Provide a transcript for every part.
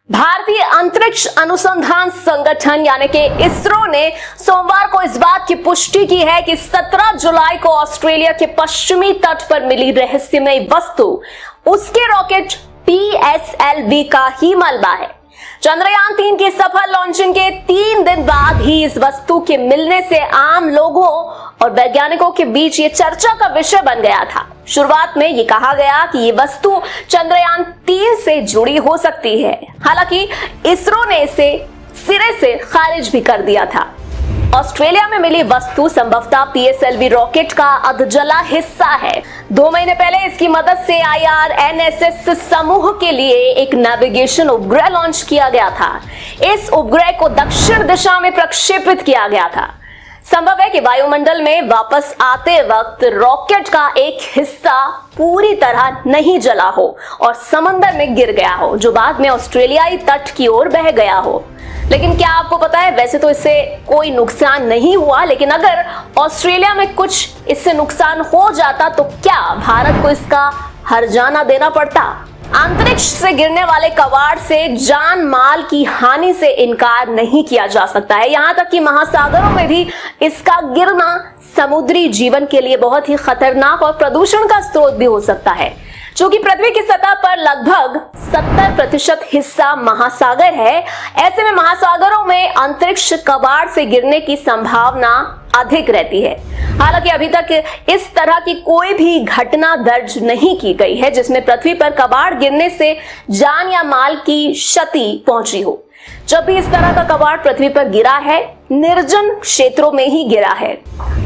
भारतीय अंतरिक्ष अनुसंधान संगठन यानी कि इसरो ने सोमवार को इस बात की पुष्टि की है कि 17 जुलाई को ऑस्ट्रेलिया के पश्चिमी तट पर मिली रहस्यमय वस्तु उसके रॉकेट PSLV का ही मलबा है। चंद्रयान 3 की सफल लॉन्चिंग के 3 दिन बाद ही इस वस्तु के मिलने से आम लोगों और वैज्ञानिकों के बीच ये चर्चा का विषय बन गया था। शुरुआत में ये कहा गया कि ये वस्तु चंद्रयान 3 से जुड़ी हो सकती है, हालांकि इसरो ने इसे सिरे से खारिज भी कर दिया था। ऑस्ट्रेलिया में मिली वस्तु संभवतः PSLV रॉकेट का अधजला हिस्सा है। 2 महीने पहले इसकी मदद से IRNSS समूह के लिए एक नेविगेशन उपग्रह लॉन्च किया गया था। इस उपग्रह को दक्षिण दिशा में प्रक्षेपित किया गया था। संभव है कि वायुमंडल में वापस आते वक्त रॉकेट का एक हिस्सा पूरी तरह नहीं जला हो और समंदर में गिर गया हो, जो बाद में ऑस्ट्रेलियाई तट की ओर बह गया हो। लेकिन क्या आपको पता है, वैसे तो इससे कोई नुकसान नहीं हुआ, लेकिन अगर ऑस्ट्रेलिया में कुछ इससे नुकसान हो जाता तो क्या भारत को इसका हर्जाना देना पड़ता? अंतरिक्ष से गिरने वाले कबाड़ से जान माल की हानि से इनकार नहीं किया जा सकता है। यहां तक कि महासागरों में भी इसका गिरना समुद्री जीवन के लिए बहुत ही खतरनाक और प्रदूषण का स्रोत भी हो सकता है। चूंकि पृथ्वी की सतह पर लगभग 70% हिस्सा महासागर है, ऐसे में महासागरों में अंतरिक्ष कबाड़ से गिरने की संभावना अधिक रहती है। हालांकि अभी तक इस तरह की कोई भी घटना दर्ज नहीं की गई है जिसमें पृथ्वी पर कबाड़ गिरने से जान या माल की क्षति पहुंची हो। जब भी इस तरह का कबाड़ पृथ्वी पर गिरा है, निर्जन क्षेत्रों में ही गिरा है।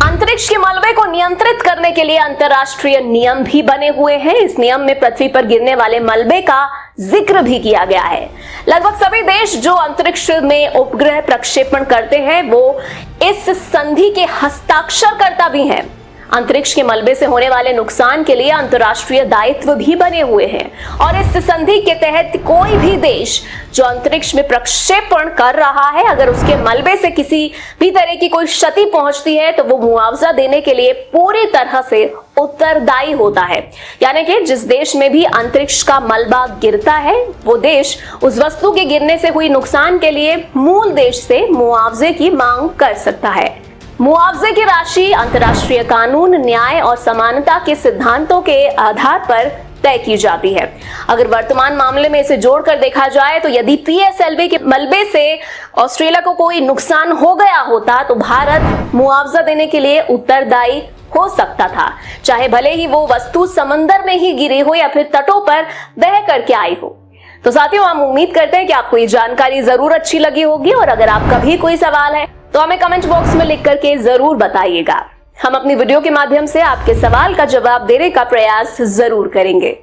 अंतरिक्ष के मलबे को नियंत्रित करने के लिए अंतर्राष्ट्रीय नियम भी बने हुए हैं। इस नियम में पृथ्वी पर गिरने वाले मलबे का जिक्र भी किया गया है। लगभग सभी देश जो अंतरिक्ष में उपग्रह प्रक्षेपण करते हैं वो इस संधि के हस्ताक्षरकर्ता भी हैं। अंतरिक्ष के मलबे से होने वाले नुकसान के लिए अंतर्राष्ट्रीय दायित्व भी बने हुए हैं और इस संधि के तहत कोई भी देश जो अंतरिक्ष में प्रक्षेपण कर रहा है, अगर उसके मलबे से किसी भी तरह की कोई क्षति पहुंचती है तो वो मुआवजा देने के लिए पूरी तरह से उत्तरदायी होता है। यानी कि जिस देश में भी अंतरिक्ष का मलबा गिरता है, वो देश उस वस्तु के गिरने से हुई नुकसान के लिए मूल देश से मुआवजे की मांग कर सकता है। मुआवजे की राशि अंतर्राष्ट्रीय कानून, न्याय और समानता के सिद्धांतों के आधार पर तय की जाती है। अगर वर्तमान मामले में इसे जोड़कर देखा जाए तो यदि PSLV के मलबे से ऑस्ट्रेलिया को कोई नुकसान हो गया होता तो भारत मुआवजा देने के लिए उत्तरदायी हो सकता था, चाहे भले ही वो वस्तु समंदर में ही गिरी हो या फिर तटों पर बह करके आई हो। तो साथियों, हम उम्मीद करते हैं कि आपको ये जानकारी जरूर अच्छी लगी होगी और अगर आपका भी कोई सवाल है तो हमें कमेंट बॉक्स में लिख करके जरूर बताइएगा। हम अपनी वीडियो के माध्यम से आपके सवाल का जवाब देने का प्रयास जरूर करेंगे।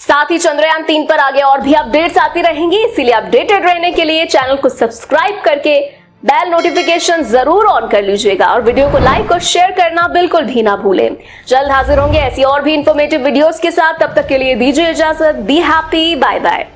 साथ ही चंद्रयान 3 पर आगे और भी अपडेट्स आती रहेंगी, इसीलिए अपडेटेड रहने के लिए चैनल को सब्सक्राइब करके बेल नोटिफिकेशन जरूर ऑन कर लीजिएगा और वीडियो को लाइक और शेयर करना बिल्कुल भी ना भूलें। जल्द हाजिर होंगे ऐसी और भी इंफॉर्मेटिव वीडियोस के साथ। तब तक के लिए दीजिए इजाजत। Be happy, bye bye.